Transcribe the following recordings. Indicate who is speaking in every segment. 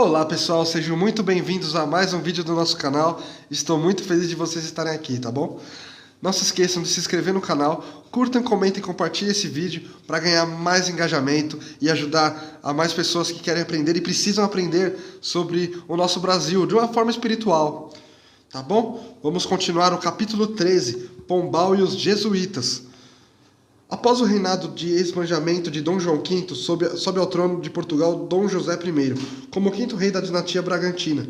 Speaker 1: Olá pessoal, sejam muito bem-vindos a mais um vídeo do nosso canal. Estou muito feliz de vocês estarem aqui, tá bom? Não se esqueçam de se inscrever no canal, curtam, comentem e compartilhem esse vídeo para ganhar mais engajamento e ajudar a mais pessoas que querem aprender e precisam aprender sobre o nosso Brasil de uma forma espiritual, tá bom? Vamos continuar o capítulo 13, Pombal e os Jesuítas. Após o reinado de esbanjamento de Dom João V, sobe ao trono de Portugal Dom José I, como quinto rei da dinastia Bragantina.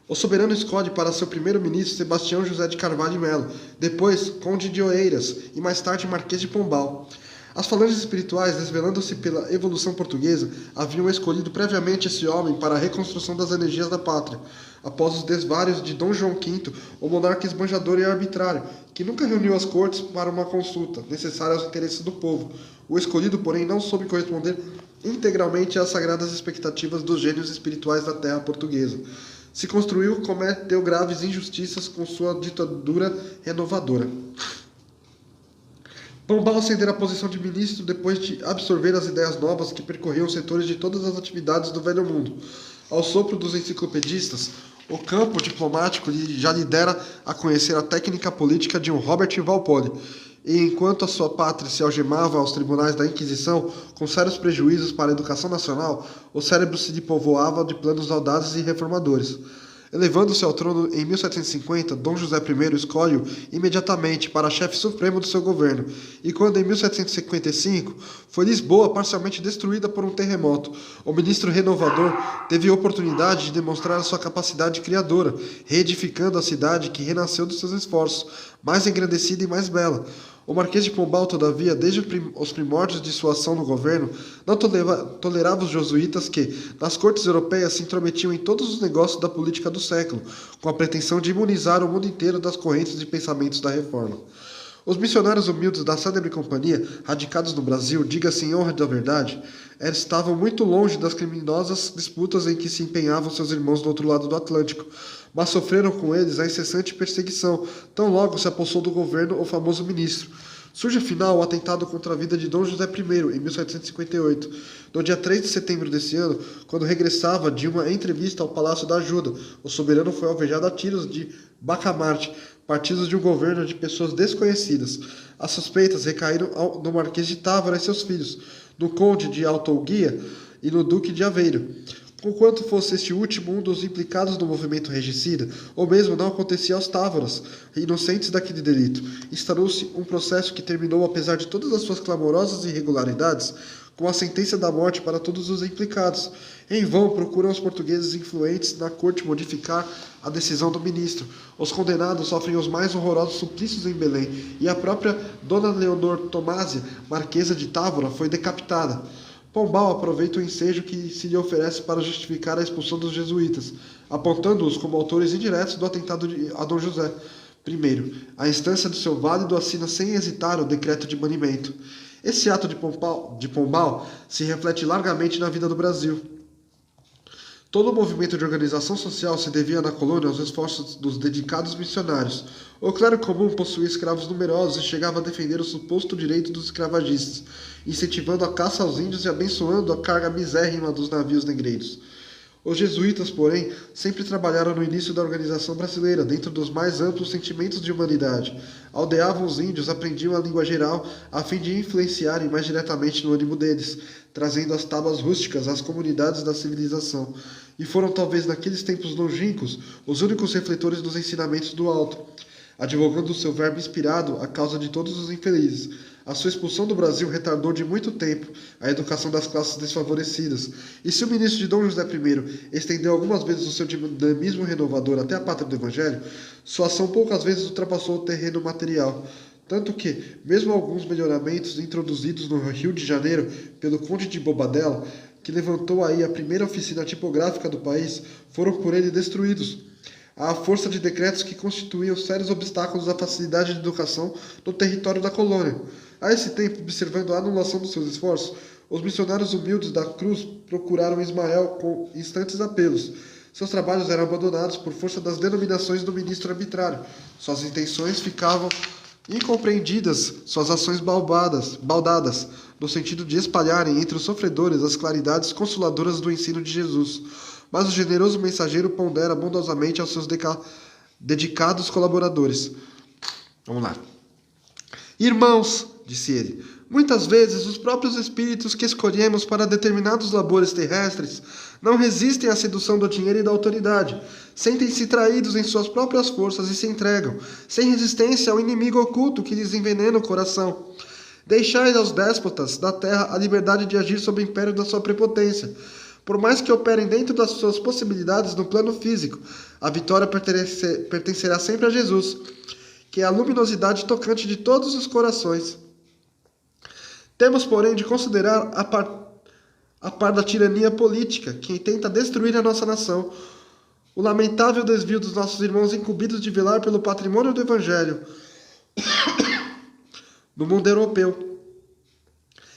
Speaker 1: O soberano escolhe para seu primeiro-ministro Sebastião José de Carvalho e Melo, depois Conde de Oeiras e mais tarde Marquês de Pombal. As falanges espirituais, desvelando-se pela evolução portuguesa, haviam escolhido previamente esse homem para a reconstrução das energias da pátria, após os desvários de Dom João V, o monarca esbanjador e arbitrário, que nunca reuniu as cortes para uma consulta, necessária aos interesses do povo. O escolhido, porém, não soube corresponder integralmente às sagradas expectativas dos gênios espirituais da terra portuguesa. Se construiu, cometeu graves injustiças com sua ditadura renovadora. Pombal ascendera a posição de ministro depois de absorver as ideias novas que percorriam os setores de todas as atividades do velho mundo. Ao sopro dos enciclopedistas, o campo diplomático já lhe dera a conhecer a técnica política de um Robert Walpole, e enquanto a sua pátria se algemava aos tribunais da Inquisição, com sérios prejuízos para a educação nacional, o cérebro se lhe povoava de planos audazes e reformadores. Elevando-se ao trono em 1750, Dom José I escolhe-o imediatamente para chefe supremo do seu governo, e quando em 1755 foi Lisboa parcialmente destruída por um terremoto, o ministro renovador teve a oportunidade de demonstrar a sua capacidade criadora, reedificando a cidade que renasceu dos seus esforços, mais engrandecida e mais bela. O Marquês de Pombal, todavia, desde os primórdios de sua ação no governo, não tolerava os jesuítas que, nas cortes europeias, se intrometiam em todos os negócios da política do século, com a pretensão de imunizar o mundo inteiro das correntes de pensamentos da reforma. Os missionários humildes da Célebre Companhia, radicados no Brasil, diga-se em honra da verdade, estavam muito longe das criminosas disputas em que se empenhavam seus irmãos do outro lado do Atlântico, mas sofreram com eles a incessante perseguição, tão logo se apossou do governo o famoso ministro. Surge afinal o atentado contra a vida de Dom José I, em 1758. No dia 3 de setembro desse ano, quando regressava de uma entrevista ao Palácio da Ajuda, o soberano foi alvejado a tiros de Bacamarte, partidos de um governo de pessoas desconhecidas. As suspeitas recaíram no Marquês de Távora e seus filhos, no Conde de Altoguia e no Duque de Aveiro. Conquanto fosse este último um dos implicados no movimento regicida, o mesmo não acontecia aos távoras, inocentes daquele delito. Instaurou-se um processo que terminou, apesar de todas as suas clamorosas irregularidades, com a sentença da morte para todos os implicados. Em vão procuram os portugueses influentes na corte modificar a decisão do ministro. Os condenados sofrem os mais horrorosos suplícios em Belém, e a própria Dona Leonor Tomásia, Marquesa de Távora, foi decapitada. Pombal aproveita o ensejo que se lhe oferece para justificar a expulsão dos jesuítas, apontando-os como autores indiretos do atentado a Dom José I. A instância do seu válido assina sem hesitar o decreto de banimento. Esse ato de Pombal se reflete largamente na vida do Brasil. Todo o movimento de organização social se devia na colônia aos esforços dos dedicados missionários. O clero comum possuía escravos numerosos e chegava a defender o suposto direito dos escravagistas, incentivando a caça aos índios e abençoando a carga misérrima dos navios negreiros. Os jesuítas, porém, sempre trabalharam no início da organização brasileira, dentro dos mais amplos sentimentos de humanidade. Aldeavam os índios, aprendiam a língua geral, a fim de influenciarem mais diretamente no ânimo deles, trazendo as tábuas rústicas às comunidades da civilização. E foram, talvez naqueles tempos longínquos, os únicos refletores dos ensinamentos do alto, advogando o seu verbo inspirado a causa de todos os infelizes. A sua expulsão do Brasil retardou de muito tempo a educação das classes desfavorecidas. E se o ministro de Dom José I estendeu algumas vezes o seu dinamismo renovador até a pátria do Evangelho, sua ação poucas vezes ultrapassou o terreno material. Tanto que, mesmo alguns melhoramentos introduzidos no Rio de Janeiro pelo Conde de Bobadela, que levantou aí a primeira oficina tipográfica do país, foram por ele destruídos, à força de decretos que constituíam sérios obstáculos à facilidade de educação no território da colônia. A esse tempo, observando a anulação dos seus esforços, os missionários humildes da cruz procuraram Ismael com instantes apelos. Seus trabalhos eram abandonados por força das denominações do ministro arbitrário. Suas intenções ficavam incompreendidas, suas ações baldadas, no sentido de espalharem entre os sofredores as claridades consoladoras do ensino de Jesus. mas o generoso mensageiro pondera bondosamente aos seus dedicados colaboradores. Vamos lá. Irmãos, disse ele, muitas vezes os próprios espíritos que escolhemos para determinados labores terrestres não resistem à sedução do dinheiro e da autoridade. Sentem-se traídos em suas próprias forças e se entregam, sem resistência ao inimigo oculto que lhes envenena o coração. Deixai aos déspotas da terra a liberdade de agir sob o império da sua prepotência. Por mais que operem dentro das suas possibilidades no plano físico, a vitória pertencerá sempre a Jesus, que é a luminosidade tocante de todos os corações. Temos, porém, de considerar a par da tirania política que tenta destruir a nossa nação, o lamentável desvio dos nossos irmãos incumbidos de velar pelo patrimônio do Evangelho no mundo europeu.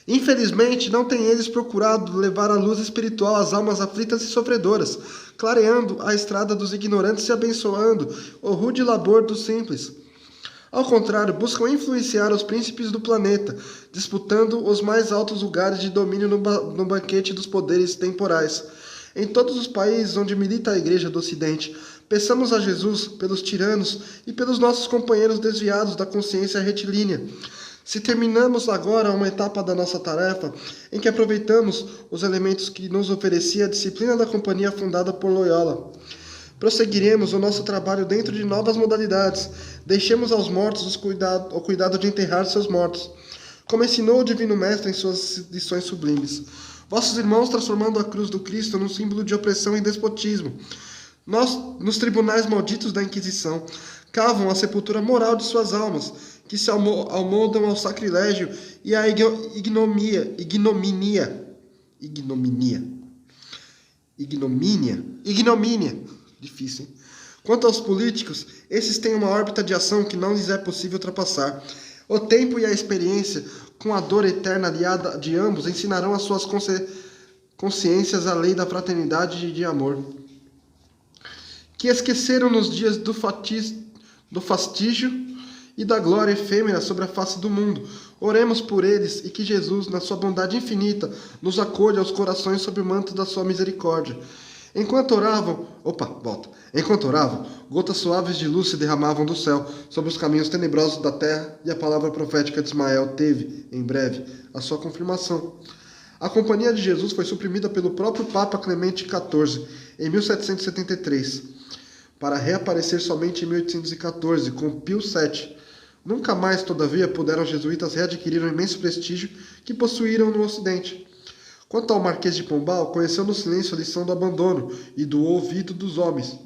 Speaker 1: Infelizmente, não têm eles procurado levar a luz espiritual às almas aflitas e sofredoras, clareando a estrada dos ignorantes e abençoando o rude labor dos simples. Ao contrário, buscam influenciar os príncipes do planeta, disputando os mais altos lugares de domínio no banquete dos poderes temporais. Em todos os países onde milita a Igreja do Ocidente, peçamos a Jesus pelos tiranos e pelos nossos companheiros desviados da consciência retilínea. Se terminamos agora uma etapa da nossa tarefa, em que aproveitamos os elementos que nos oferecia a disciplina da companhia fundada por Loyola, prosseguiremos o nosso trabalho dentro de novas modalidades. Deixemos aos mortos o cuidado de enterrar seus mortos, como ensinou o Divino Mestre em suas lições sublimes. Vossos irmãos transformando a cruz do Cristo num símbolo de opressão e despotismo. Nós, nos tribunais malditos da Inquisição, cavam a sepultura moral de suas almas, que se almodam ao sacrilégio e à ignomínia. Difícil, hein? Quanto aos políticos, esses têm uma órbita de ação que não lhes é possível ultrapassar. O tempo e a experiência, com a dor eterna aliada de ambos, ensinarão às suas consciências a lei da fraternidade e de amor, que esqueceram nos dias do fastígio e da glória efêmera sobre a face do mundo. Oremos por eles e que Jesus, na sua bondade infinita, nos acolha aos corações sob o manto da sua misericórdia. Enquanto oravam, gotas suaves de luz se derramavam do céu sobre os caminhos tenebrosos da terra, e a palavra profética de Ismael teve, em breve, a sua confirmação. A Companhia de Jesus foi suprimida pelo próprio Papa Clemente XIV, em 1773, para reaparecer somente em 1814, com Pio VII. Nunca mais, todavia, puderam os jesuítas readquirir o imenso prestígio que possuíram no Ocidente. Quanto ao Marquês de Pombal, conheceu no silêncio a lição do abandono e do ouvido dos homens.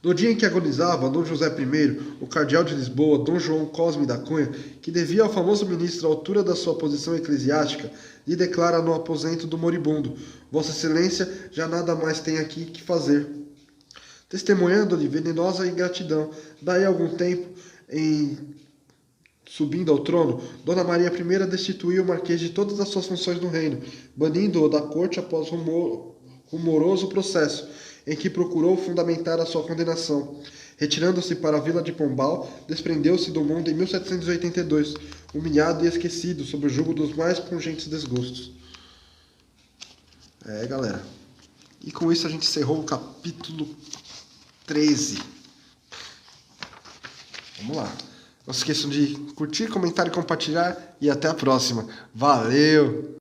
Speaker 1: No dia em que agonizava Dom José I, o cardeal de Lisboa, Dom João Cosme da Cunha, que devia ao famoso ministro a altura da sua posição eclesiástica, lhe declara no aposento do moribundo: Vossa Excelência já nada mais tem aqui que fazer. Testemunhando-lhe venenosa ingratidão, daí a algum tempo, subindo ao trono, Dona Maria I destituiu o Marquês de todas as suas funções no reino, banindo-o da corte após rumoroso processo, em que procurou fundamentar a sua condenação. Retirando-se para a vila de Pombal, desprendeu-se do mundo em 1782, humilhado e esquecido sob o jugo dos mais pungentes desgostos. Galera. E com isso a gente encerrou o capítulo 13. Vamos lá. Não se esqueçam de curtir, comentar e compartilhar. E até a próxima. Valeu!